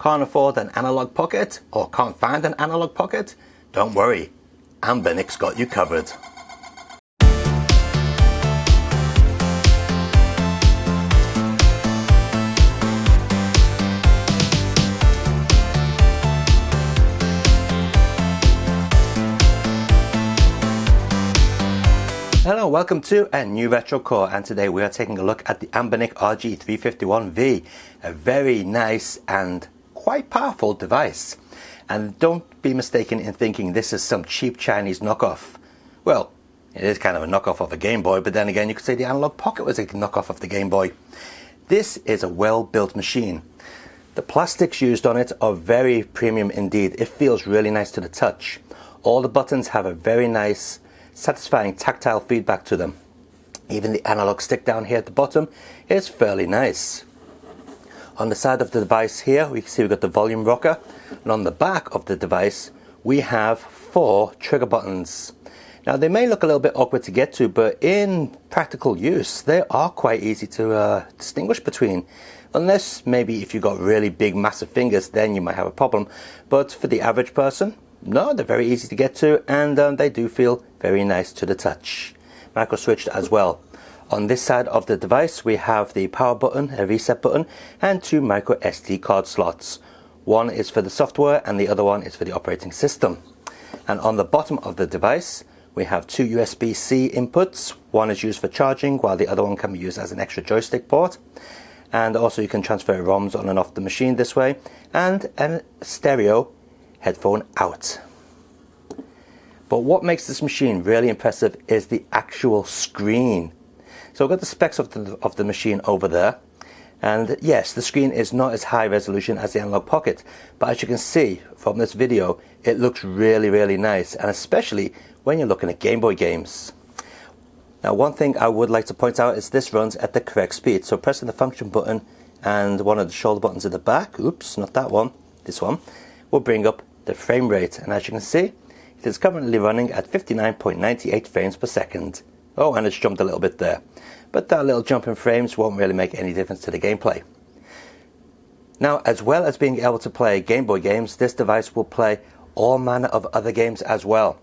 Can't afford an Analogue Pocket or can't find an Analogue Pocket? Don't worry, Anbernic's got you covered. Hello, welcome to a new Retro Core, and today we are taking a look at the Anbernic RG351V, a very nice and quite powerful device. And don't be mistaken in thinking this is some cheap Chinese knockoff. Well, it is kind of a knockoff of a Game Boy, but then again you could say the Analogue Pocket was a knockoff of the Game Boy. This is a well-built machine. The plastics used on it are very premium indeed. It feels really nice to the touch. All the buttons have a very nice, satisfying tactile feedback to them. Even the analog stick down here at the bottom is fairly nice. On the side of the device here we can see we've got the volume rocker, and on the back of the device we have 4 trigger buttons. Now they may look a little bit awkward to get to, but in practical use they are quite easy to distinguish between. Unless maybe if you've got really big massive fingers, then you might have a problem, but for the average person, no, they're very easy to get to, and they do feel very nice to the touch. Micro switched as well. On this side of the device we have the power button, a reset button, and 2 micro SD card slots. One is for the software and the other one is for the operating system. And on the bottom of the device we have 2 USB-C inputs. One is used for charging while the other one can be used as an extra joystick port. And also you can transfer ROMs on and off the machine this way, and a stereo headphone out. But what makes this machine really impressive is the actual screen. So I've got the specs of the machine over there, and yes, the screen is not as high resolution as the Analogue Pocket, but as you can see from this video it looks really nice, and especially when you're looking at Game Boy games. Now one thing I would like to point out is this runs at the correct speed, so pressing the function button and one of the shoulder buttons at the back, oops, not that one, this one, will bring up the frame rate, and as you can see it is currently running at 59.98 frames per second. Oh, and it's jumped a little bit there, but that little jump in frames won't really make any difference to the gameplay. Now, as well as being able to play Game Boy games, this device will play all manner of other games as well.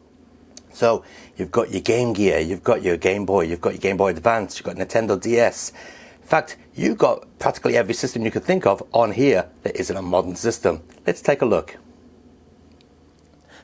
So you've got your Game Gear, you've got your Game Boy, you've got your Game Boy Advance, you've got Nintendo DS. In fact, you've got practically every system you could think of on here that isn't a modern system. Let's take a look.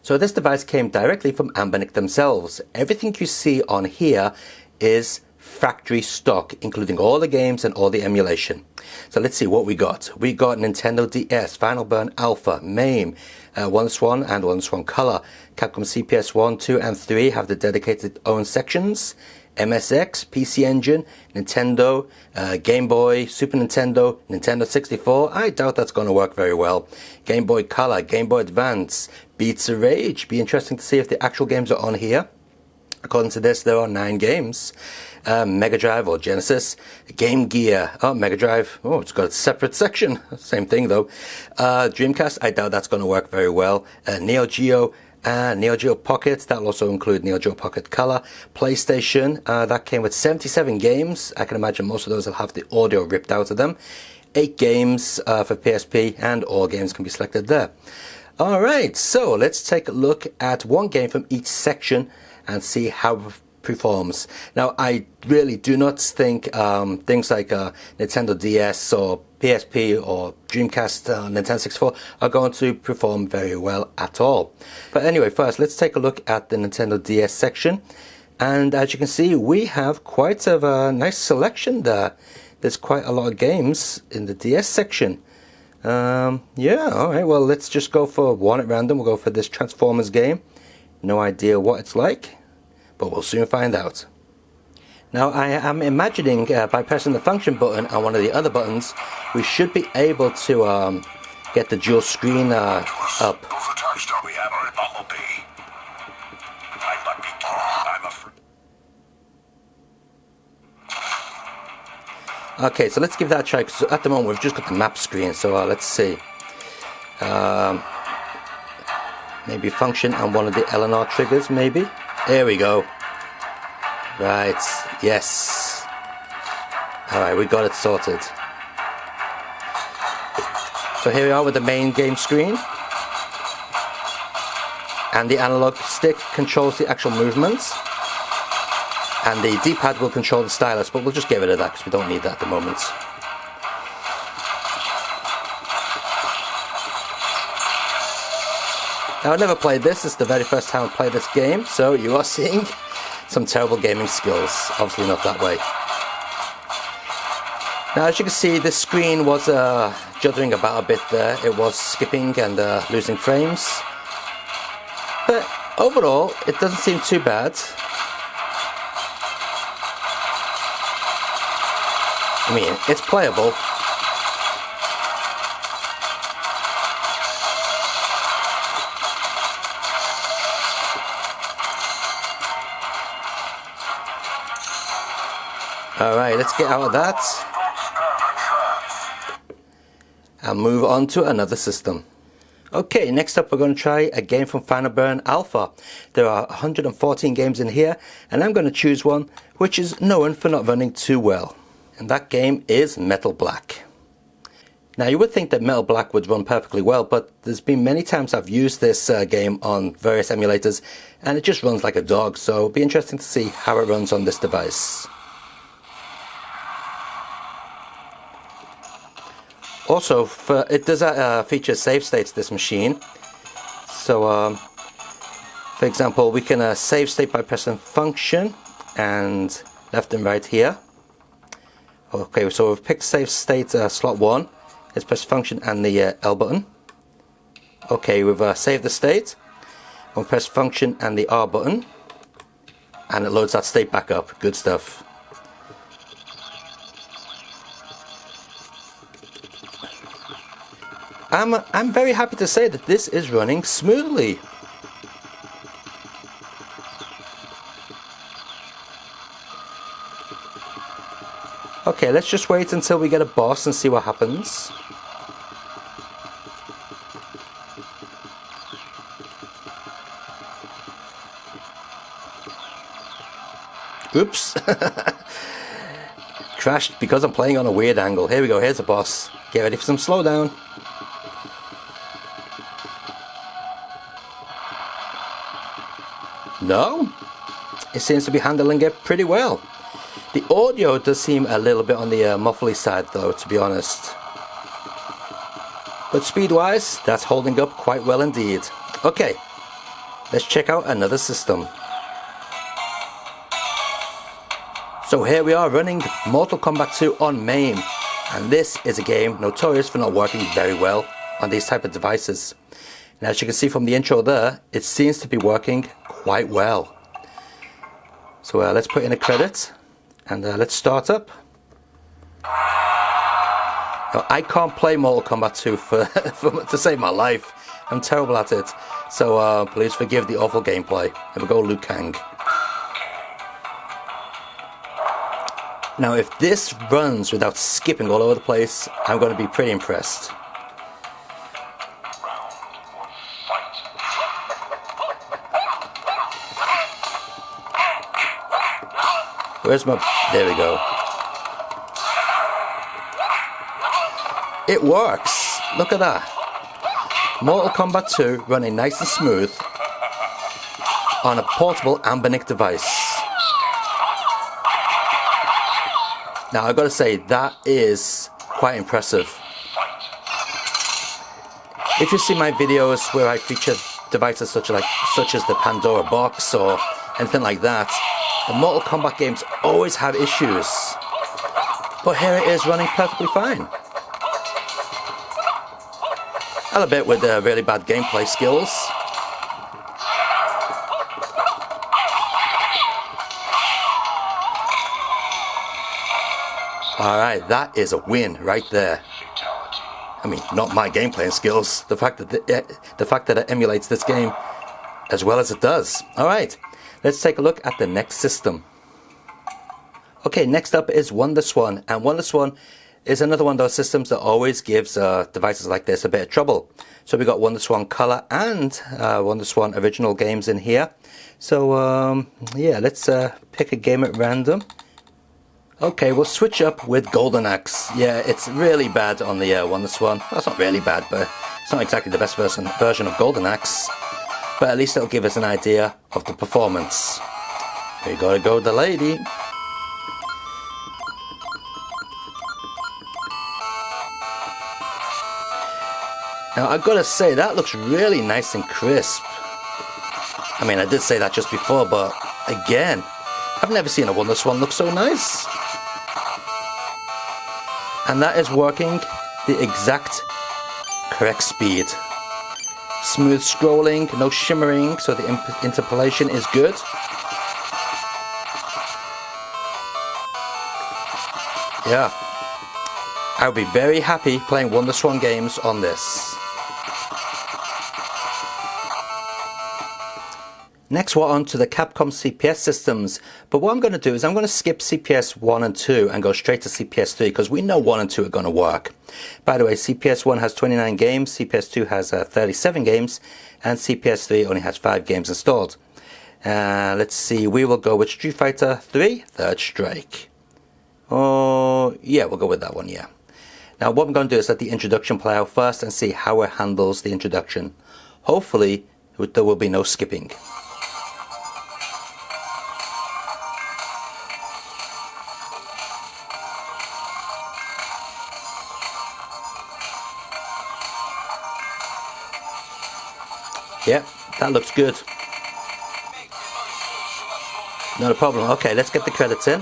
So this device came directly from Anbernic themselves. Everything you see on here is factory stock, including all the games and all the emulation. So let's see what we got. We got Nintendo DS, Final Burn Alpha, MAME, Wonderswan and Wonderswan Color. Capcom CPS 1, 2 and 3 have the dedicated own sections. MSX, PC Engine, Nintendo, Game Boy, Super Nintendo, Nintendo 64. I doubt that's going to work very well. Game Boy Color, Game Boy Advance, Beats of Rage. Be interesting to see if the actual games are on here. According to this, there are 9 games. Mega Drive or Genesis, Game Gear, Mega Drive, it's got a separate section, same thing though. Dreamcast, I doubt that's going to work very well. Neo Geo Pocket, that will also include Neo Geo Pocket Color. PlayStation, that came with 77 games. I can imagine most of those will have the audio ripped out of them. 8 games for PSP, and all games can be selected there. Alright, so let's take a look at one game from each section and see how it performs. Now, I really do not think things like Nintendo DS or PSP or Dreamcast, Nintendo 64 are going to perform very well at all. But anyway, first let's take a look at the Nintendo DS section, and as you can see we have quite a nice selection there. There's quite a lot of games in the DS section. Yeah, alright, well let's just go for one at random. We'll go for this Transformers game. No idea what it's like, but we'll soon find out. Now I am imagining by pressing the function button and one of the other buttons we should be able to get the dual screen up. Okay, so let's give that a try, because at the moment we've just got the map screen, so let's see. Maybe function and one of the LNR triggers, maybe? There we go. Right, yes. Alright, we got it sorted. So here we are with the main game screen. And the analog stick controls the actual movements. And the D-pad will control the stylus, but we'll just get rid of that because we don't need that at the moment. Now, I've never played this. This is the very first time I played this game, so you are seeing some terrible gaming skills. Obviously not that way. Now, as you can see, this screen was juddering about a bit there. It was skipping and losing frames. But overall, it doesn't seem too bad. I mean, it's playable. Alright, let's get out of that and move on to another system. Okay, next up we're going to try a game from Final Burn Alpha. There are 114 games in here, and I'm going to choose one which is known for not running too well. And that game is Metal Black. Now, you would think that Metal Black would run perfectly well, but there's been many times I've used this game on various emulators, and it just runs like a dog, so it'll be interesting to see how it runs on this device. Also, it does feature save states, this machine. So, for example, we can save state by pressing function and left and right here. Okay, so we've picked save state slot 1. Let's press function and the L button. Okay, we've saved the state. We'll press function and the R button, and it loads that state back up. Good stuff. I'm very happy to say that this is running smoothly. Okay, let's just wait until we get a boss and see what happens. Oops. Crashed because I'm playing on a weird angle. Here we go, here's the boss. Get ready for some slowdown. No, it seems to be handling it pretty well. The audio does seem a little bit on the muffly side though, to be honest. But speed-wise, that's holding up quite well indeed. Okay, let's check out another system. So here we are running Mortal Kombat 2 on MAME. And this is a game notorious for not working very well on these type of devices. And as you can see from the intro there, it seems to be working quite well. So let's put in a credit and let's start up. Now, I can't play Mortal Kombat 2 to save my life. I'm terrible at it. So please forgive the awful gameplay. Here we go, Liu Kang. Now if this runs without skipping all over the place, I'm going to be pretty impressed. Where's my... there we go. It works! Look at that. Mortal Kombat 2 running nice and smooth on a portable Anbernic device. Now I've got to say, that is quite impressive. If you see my videos where I feature devices such as the Pandora box or anything like that, the Mortal Kombat games always have issues. But here it is running perfectly fine. A bit with really bad gameplay skills. Alright, that is a win right there. I mean, not my gameplay skills. The fact that it emulates this game as well as it does. Alright, let's take a look at the next system. Okay, next up is Wonderswan. And Wonderswan is another one of those systems that always gives devices like this a bit of trouble. So we got Wonderswan Color and Wonderswan Original games in here. So yeah, let's pick a game at random. Okay, we'll switch up with Golden Axe. Yeah, it's really bad on the Wonderswan. That's not really bad, but it's not exactly the best version of Golden Axe. But at least it'll give us an idea of the performance. We gotta go with the lady. Now I've got to say, that looks really nice and crisp. I mean, I did say that just before, but again, I've never seen a Wonderswan look so nice. And that is working the exact correct speed. Smooth scrolling, no shimmering, so the interpolation is good. Yeah, I would be very happy playing Wonderswan games on this. Next we're on to the Capcom CPS systems, but what I'm going to do is I'm going to skip CPS 1 and 2 and go straight to CPS 3 because we know 1 and 2 are going to work. By the way, CPS 1 has 29 games, CPS 2 has 37 games, and CPS 3 only has 5 games installed. Let's see, we will go with Street Fighter 3 Third Strike. Oh, yeah, we'll go with that one, yeah. Now what I'm going to do is let the introduction play out first and see how it handles the introduction. Hopefully there will be no skipping. Yep, that looks good. Not a problem. Okay, let's get the credits in.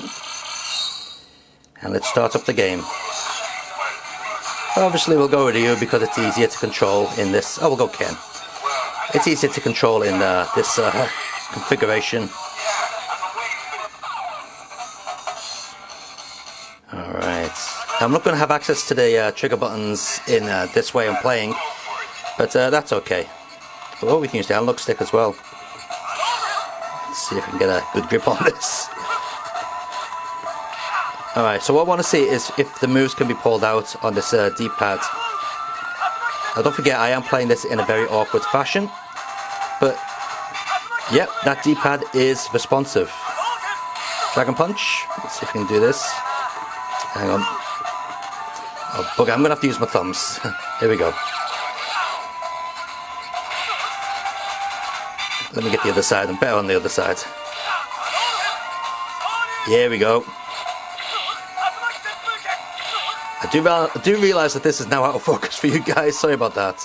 And let's start up the game. Obviously we'll go with you because it's easier to control in this. Oh, we'll go Ken. It's easier to control in this configuration. Alright. I'm not going to have access to the trigger buttons in this way I'm playing. But that's okay. Oh, we can use the analog stick as well. Let's see if we can get a good grip on this. Alright, so what I want to see is if the moves can be pulled out on this D-pad. Now don't forget, I am playing this in a very awkward fashion. But, yep, that D-pad is responsive. Dragon Punch. Let's see if we can do this. Hang on. Oh, bugger, I'm going to have to use my thumbs. Here we go. Let me get the other side. I'm better on the other side. Here we go. I do realise that this is now out of focus for you guys. Sorry about that.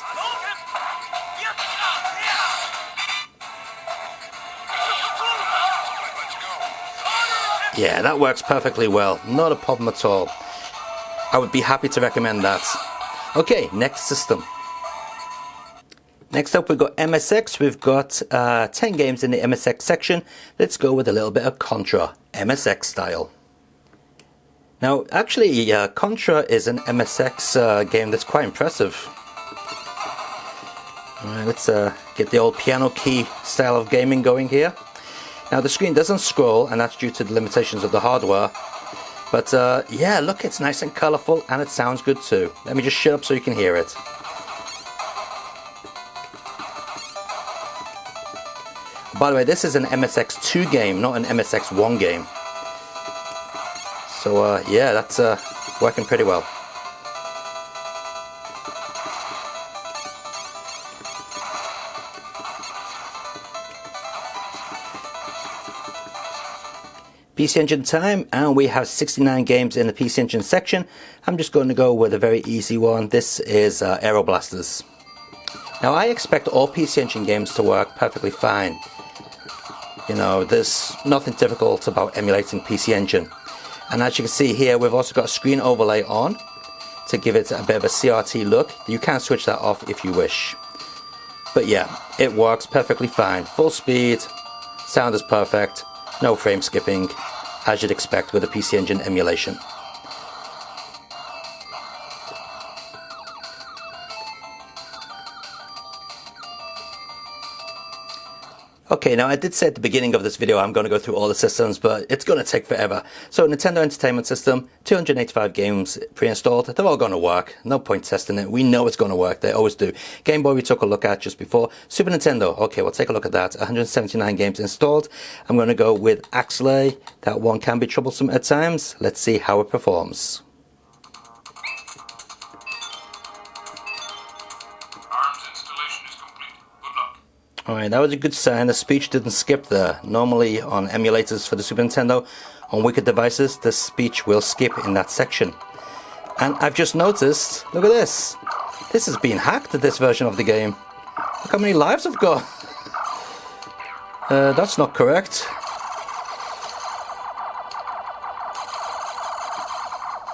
Yeah, that works perfectly well. Not a problem at all. I would be happy to recommend that. Okay, next system. Next up we've got MSX. We've got 10 games in the MSX section. Let's go with a little bit of Contra, MSX style. Now actually Contra is an MSX game that's quite impressive. Alright, let's get the old piano key style of gaming going here. Now the screen doesn't scroll and that's due to the limitations of the hardware. But yeah, look, it's nice and colourful and it sounds good too. Let me just shut up so you can hear it. By the way, this is an MSX2 game, not an MSX1 game. So yeah, that's working pretty well. PC Engine time, and we have 69 games in the PC Engine section. I'm just going to go with a very easy one. This is Aeroblasters. Now I expect all PC Engine games to work perfectly fine. You know, there's nothing difficult about emulating PC Engine. And as you can see here, we've also got a screen overlay on to give it a bit of a CRT look. You can switch that off if you wish. But yeah, it works perfectly fine. Full speed, sound is perfect, no frame skipping, as you'd expect with a PC Engine emulation. Okay, now I did say at the beginning of this video I'm going to go through all the systems, but it's going to take forever. So Nintendo Entertainment System, 285 games pre-installed. They're all going to work. No point testing it. We know it's going to work. They always do. Game Boy we took a look at just before. Super Nintendo, okay, we'll take a look at that. 179 games installed. I'm going to go with Axley. That one can be troublesome at times. Let's see how it performs. Alright, that was a good sign. The speech didn't skip there. Normally on emulators for the Super Nintendo, on wicked devices, the speech will skip in that section. And I've just noticed, look at this. This has been hacked, this version of the game. Look how many lives I've got. That's not correct.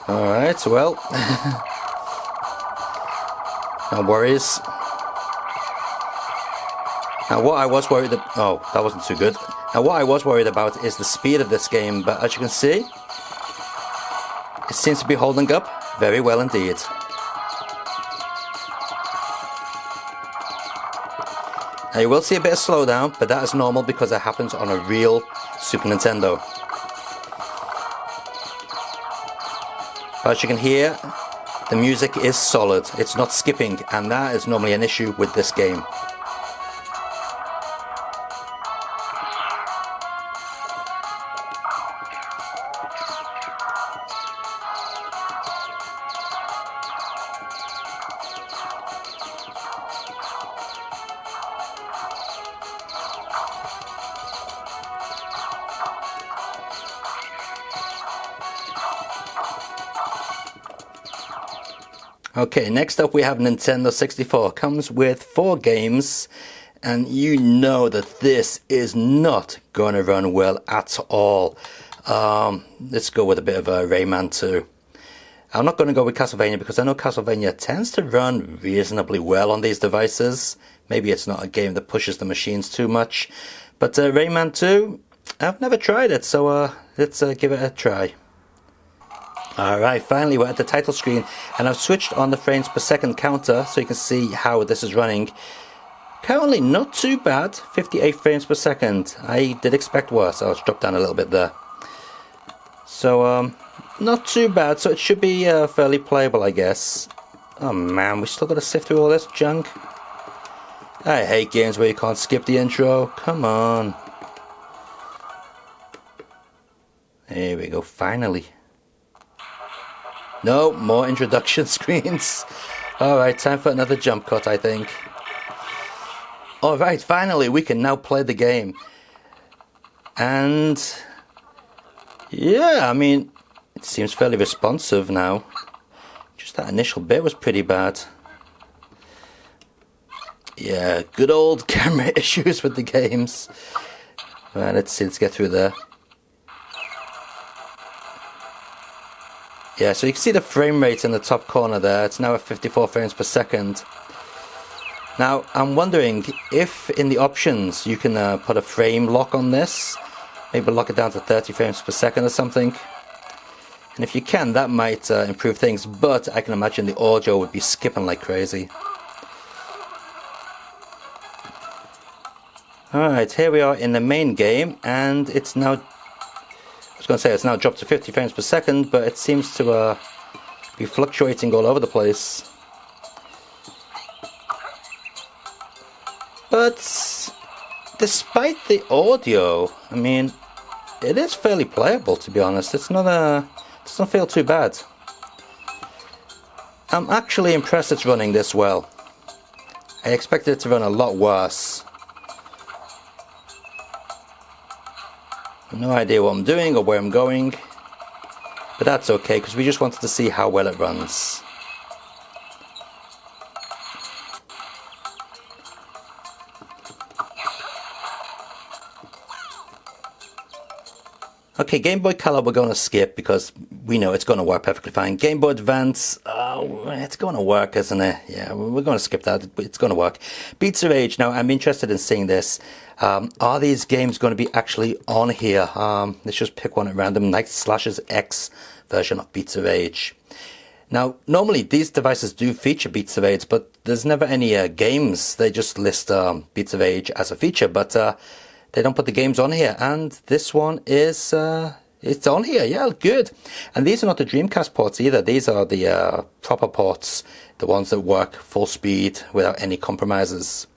Alright, well. No worries. Now what I was worried about, oh, that wasn't too good. Now what I was worried about is the speed of this game, but as you can see, it seems to be holding up very well indeed. Now you will see a bit of slowdown, but that is normal because it happens on a real Super Nintendo. As you can hear, the music is solid, it's not skipping, and that is normally an issue with this game. Okay, next up we have Nintendo 64. Comes with 4 games, and you know that this is not going to run well at all. Let's go with a bit of a Rayman 2. I'm not going to go with Castlevania because I know Castlevania tends to run reasonably well on these devices. Maybe it's not a game that pushes the machines too much. But Rayman 2, I've never tried it, so let's give it a try. Alright, finally we're at the title screen, and I've switched on the frames per second counter so you can see how this is running. Currently not too bad, 58 frames per second. I did expect worse. I'll drop down a little bit there. So not too bad, so it should be fairly playable, I guess. Oh man, we still got to sift through all this junk. I hate games where you can't skip the intro. Come on. There we go, finally. No, more introduction screens. Alright, time for another jump cut, I think. Alright, finally, we can now play the game. And yeah, I mean, it seems fairly responsive now. Just that initial bit was pretty bad. Yeah, good old camera issues with the games. Right, let's see, let's get through there. Yeah, so you can see the frame rate in the top corner there. It's now at 54 frames per second. Now, I'm wondering if in the options you can put a frame lock on this. Maybe lock it down to 30 frames per second or something. And if you can, that might improve things. But I can imagine the audio would be skipping like crazy. Alright, here we are in the main game. And it's now... I was going to say it's now dropped to 50 frames per second, but it seems to be fluctuating all over the place. But despite the audio, I mean, it is fairly playable, to be honest. It's not it doesn't feel too bad. I'm actually impressed it's running this well. I expected it to run a lot worse. No idea what I'm doing or where I'm going, but that's okay because we just wanted to see how well it runs. Okay, Game Boy Color we're going to skip because we know it's going to work perfectly fine. Game Boy Advance, it's going to work, isn't it? Yeah, we're going to skip that. It's going to work. Beats of Age, now I'm interested in seeing this. Are these games going to be actually on here? Let's just pick one at random. Night Slashers X version of Beats of Age. Now, normally these devices do feature Beats of Age, but there's never any games. They just list Beats of Age as a feature, but they don't put the games on here. And this one is, it's on here, yeah, good. And these are not the Dreamcast ports either. These are the proper ports, the ones that work full speed without any compromises.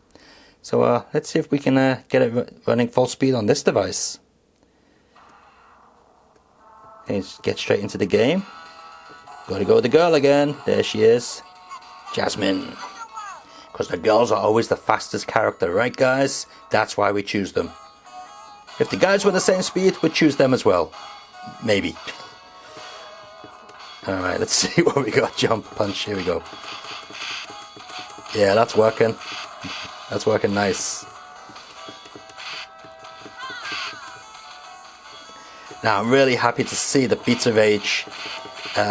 So let's see if we can get it running full speed on this device. And just get straight into the game. Gotta go with the girl again. There she is. Jasmine. Because the girls are always the fastest character, right guys? That's why we choose them. If the guys were the same speed, we'd choose them as well. Maybe. Alright, let's see what we got. Jump, punch, here we go. Yeah, that's working. That's working nice. Now I'm really happy to see the Beats of Age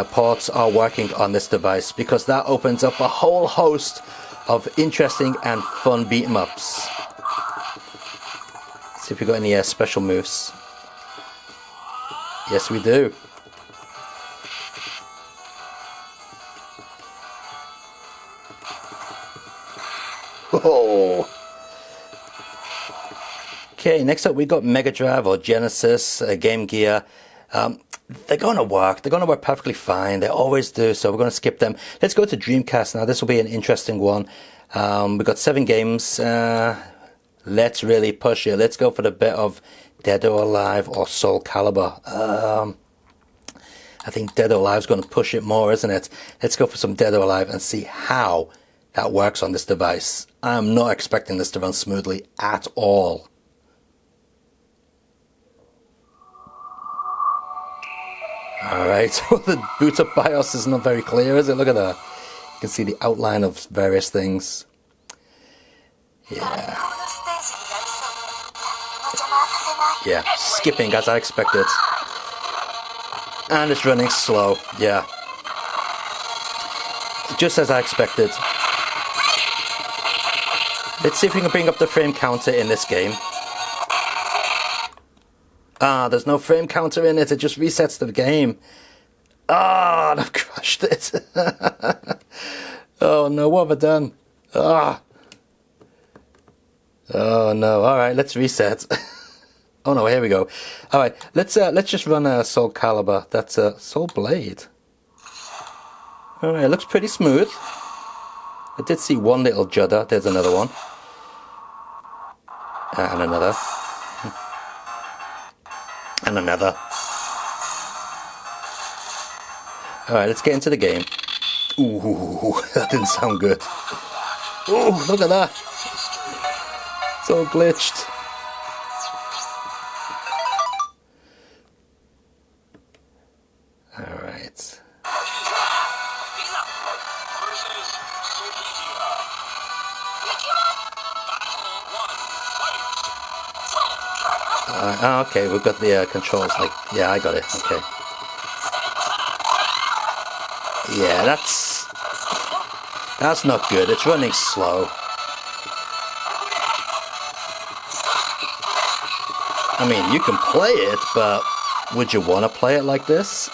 ports are working on this device, because that opens up a whole host of interesting and fun beat 'em ups. See if we got any special moves. Yes, we do. Oh. Okay, next up we got Mega Drive or Genesis, Game Gear. They're going to work. They're going to work perfectly fine. They always do, so we're going to skip them. Let's go to Dreamcast now. This will be an interesting one. We've got 7 games. Let's really push it. Let's go for the bit of Dead or Alive or Soul Calibur. I think Dead or Alive is going to push it more, isn't it? Let's go for some Dead or Alive and see how that works on this device. I'm not expecting this to run smoothly at all. Alright, so the boot up BIOS is not very clear, is it? Look at that. You can see the outline of various things. Yeah. Yeah, skipping as I expected. And it's running slow, yeah. Just as I expected. Let's see if we can bring up the frame counter in this game. Ah, there's no frame counter in it, it just resets the game. Ah, and I've crushed it. Oh no, what have I done? Ah. Oh no, alright, let's reset. Oh no, here we go. Alright, let's just run Soul Calibur. That's Soul Blade. Alright, it looks pretty smooth. I did see one little judder, there's another one. And another. And another. Alright, let's get into the game. Ooh, that didn't sound good. Ooh, look at that. It's all glitched. Alright. Okay, we've got the controls, like, yeah, I got it, okay. Yeah, that's not good, it's running slow. I mean, you can play it, but would you want to play it like this?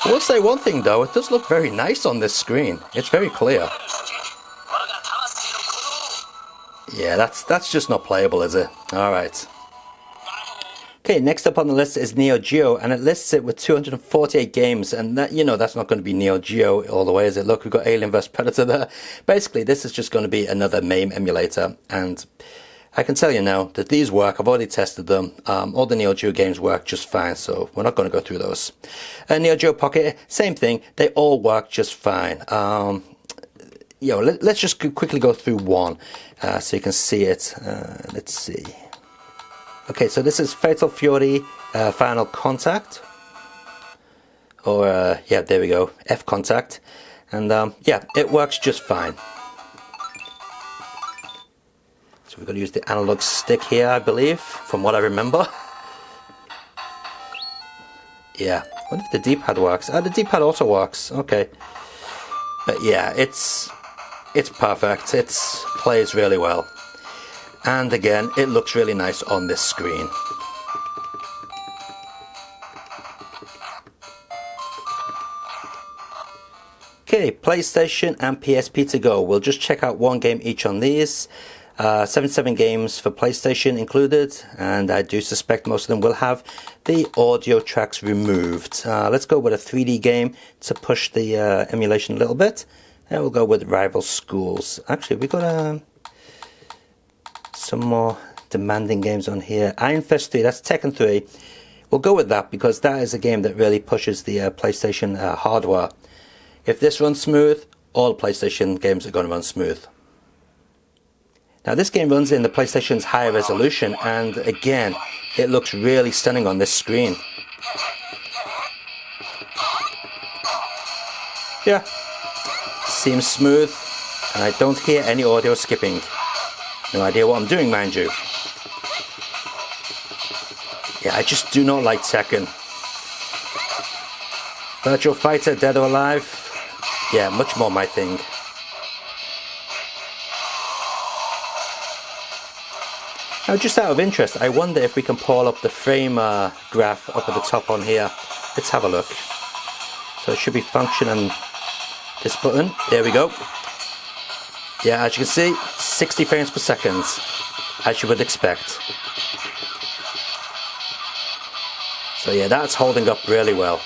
I will say one thing though, it does look very nice on this screen. It's very clear. Yeah, that's just not playable, is it? Alright. Okay, next up on the list is Neo Geo, and it lists it with 248 games, and that, you know, that's not going to be Neo Geo all the way, is it? Look, we've got Alien vs Predator there. Basically, this is just going to be another MAME emulator, and I can tell you now that these work. I've already tested them. All the Neo Geo games work just fine, so we're not going to go through those. Neo Geo Pocket, same thing. They all work just fine. Let's just quickly go through one so you can see it. Let's see. Okay, so this is Fatal Fury Final Contact. Or, yeah, there we go. F Contact. And, yeah, it works just fine. So we've got to use the analog stick here, I believe, from what I remember. Yeah, I wonder if the D-pad works. The D-pad also works, okay. But yeah, it's perfect. It plays really well. And again, it looks really nice on this screen. Okay, PlayStation and PSP to go. We'll just check out one game each on these. 77 games for PlayStation included, and I do suspect most of them will have the audio tracks removed. Let's go with a 3D game to push the emulation a little bit, and we'll go with Rival Schools. Actually, we've got some more demanding games on here. Iron Fist 3, that's Tekken 3. We'll go with that because that is a game that really pushes the PlayStation hardware. If this runs smooth, all PlayStation games are going to run smooth. Now this game runs in the PlayStation's higher resolution, and again, it looks really stunning on this screen. Yeah, seems smooth, and I don't hear any audio skipping. No idea what I'm doing, mind you. Yeah, I just do not like Tekken. Virtual Fighter, Dead or Alive, yeah, much more my thing. Now, just out of interest, I wonder if we can pull up the frame graph up at the top on here. Let's have a look. So it should be function and this button. There we go. Yeah, as you can see, 60 frames per second, as you would expect. So yeah, that's holding up really well.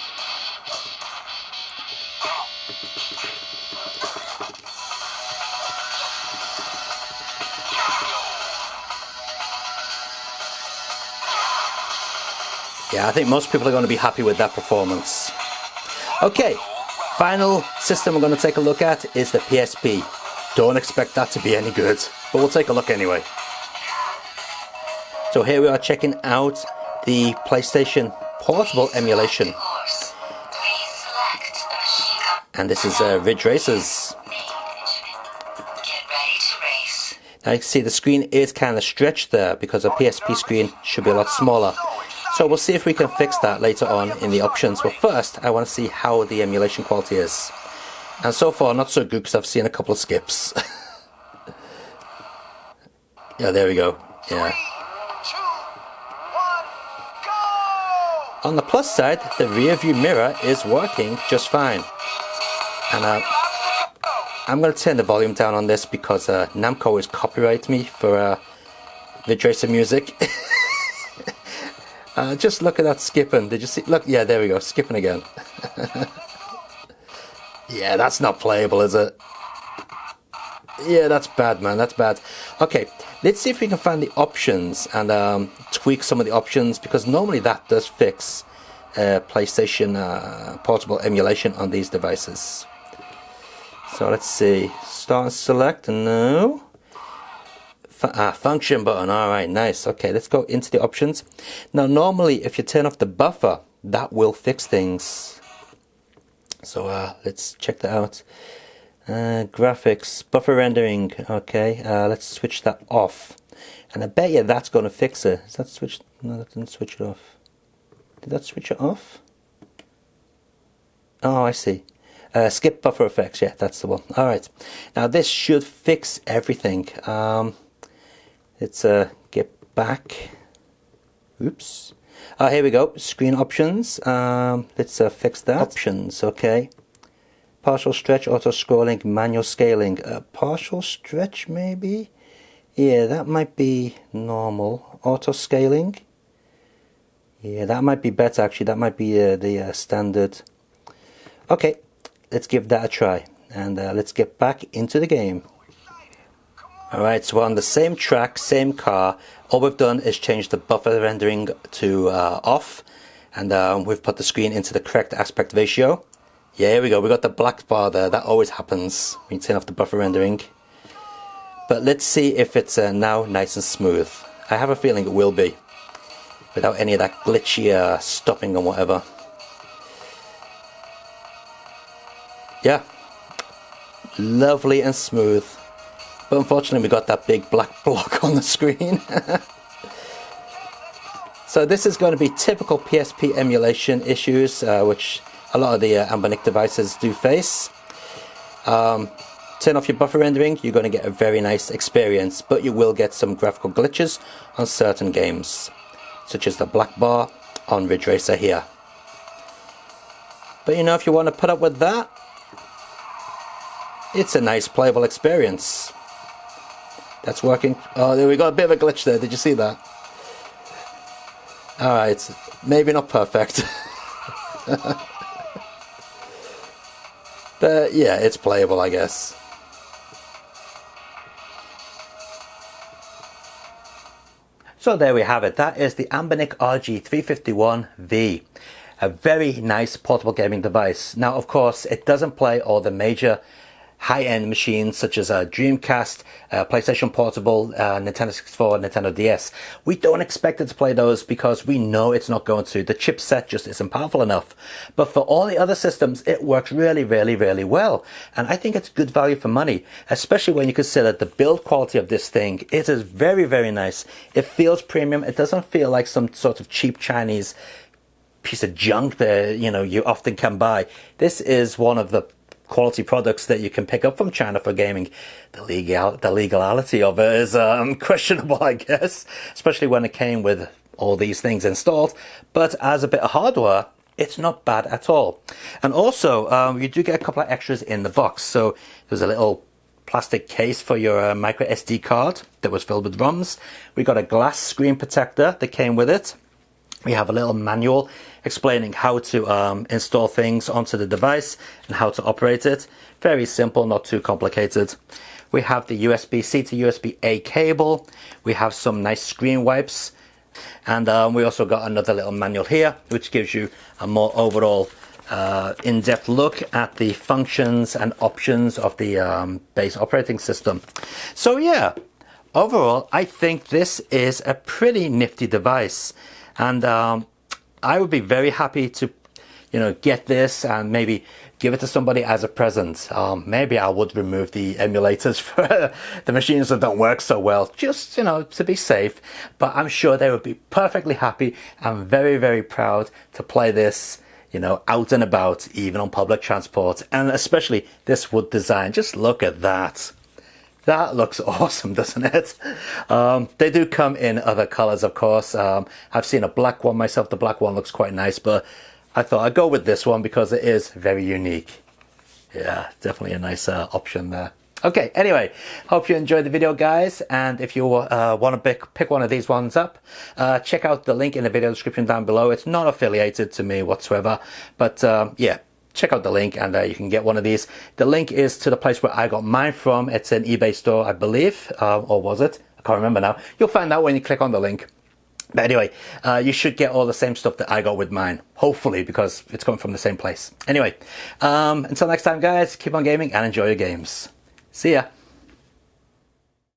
Yeah, I think most people are going to be happy with that performance. Okay, final system we're going to take a look at is the PSP. Don't expect that to be any good, but we'll take a look anyway. So here we are checking out the PlayStation Portable Emulation. And this is Ridge Racers. Now you can see the screen is kind of stretched there because a PSP screen should be a lot smaller. So we'll see if we can fix that later on in the options. But first, I want to see how the emulation quality is. And so far, not so good because I've seen a couple of skips. Yeah, there we go. Yeah. 3, 2, 1, go! On the plus side, the rear view mirror is working just fine. And I'm going to turn the volume down on this because Namco is copyrighting me for Ridge Racer music. Just look at that skipping. Did you see? Look, yeah, there we go, skipping again. Yeah, that's not playable, is it? Yeah, that's bad, man, that's bad. Okay, let's see if we can find the options and tweak some of the options, because normally that does fix PlayStation Portable Emulation on these devices. So let's see, start and select, no. Function button, alright, nice. Okay, let's go into the options. Now normally if you turn off the buffer, that will fix things. So let's check that out. Graphics, buffer rendering, okay, let's switch that off. And I bet you that's going to fix it. Is that switched? No, that didn't switch it off. Did that switch it off? Oh, I see. Skip buffer effects, yeah, that's the one. Alright, now this should fix everything. Let's get back. Oops. Here we go. Screen options. Let's fix that. Options, okay. Partial stretch, auto scrolling, manual scaling. Partial stretch, maybe? Yeah, that might be normal. Auto scaling. Yeah, that might be better actually. That might be the standard. Okay, let's give that a try. And let's get back into the game. Alright, so we're on the same track, same car. All we've done is change the buffer rendering to off, and we've put the screen into the correct aspect ratio. Yeah, here we go, we got the black bar there. That always happens when you turn off the buffer rendering. But let's see if it's now nice and smooth. I have a feeling it will be, without any of that glitchy stopping and whatever. Yeah, lovely and smooth. But unfortunately we got that big black block on the screen. So this is going to be typical PSP emulation issues, which a lot of the Anbernic devices do face. Turn off your buffer rendering, you're going to get a very nice experience, but you will get some graphical glitches on certain games, such as the black bar on Ridge Racer here. But you know, if you want to put up with that, it's a nice playable experience. That's working. Oh, there we got a bit of a glitch there. Did you see that? Alright, maybe not perfect. But yeah, it's playable, I guess. So there we have it. That is the Anbernic RG351V. A very nice portable gaming device. Now, of course, it doesn't play all the major high-end machines such as Dreamcast, PlayStation Portable, Nintendo 64, Nintendo DS. We don't expect it to play those because we know it's not going to. The chipset just isn't powerful enough. But for all the other systems, it works really, really, really well. And I think it's good value for money, especially when you consider the build quality of this thing. It is very, very nice. It feels premium. It doesn't feel like some sort of cheap Chinese piece of junk that, you know, you often can buy. This is one of the quality products that you can pick up from China for gaming. The legality of it is questionable, I guess, especially when it came with all these things installed. But as a bit of hardware, it's not bad at all. And also, you do get a couple of extras in the box. So there's a little plastic case for your micro SD card that was filled with ROMs. We got a glass screen protector that came with it. We have a little manual explaining how to install things onto the device and how to operate it. Very simple, not too complicated. We have the USB-C to USB-A cable. We have some nice screen wipes. And we also got another little manual here, which gives you a more overall in-depth look at the functions and options of the base operating system. So yeah, overall, I think this is a pretty nifty device. And I would be very happy to, you know, get this and maybe give it to somebody as a present. Maybe I would remove the emulators for the machines that don't work so well, just, you know, to be safe. But I'm sure they would be perfectly happy and very, very proud to play this, you know, out and about, even on public transport. And especially this wood design. Just look at that. That looks awesome, doesn't it? They do come in other colors, of course. I've seen a black one myself. The black one looks quite nice, but I thought I'd go with this one because it is very unique. Yeah, definitely a nice option there. Okay, anyway, hope you enjoyed the video, guys. And if you want to pick one of these ones up, check out the link in the video description down below. It's not affiliated to me whatsoever, but yeah. Check out the link and you can get one of these. The link is to the place where I got mine from. It's an eBay store, I believe, or was it? I can't remember now. You'll find out when you click on the link. But anyway, you should get all the same stuff that I got with mine, hopefully, because it's coming from the same place. Anyway, until next time, guys, keep on gaming and enjoy your games. See ya.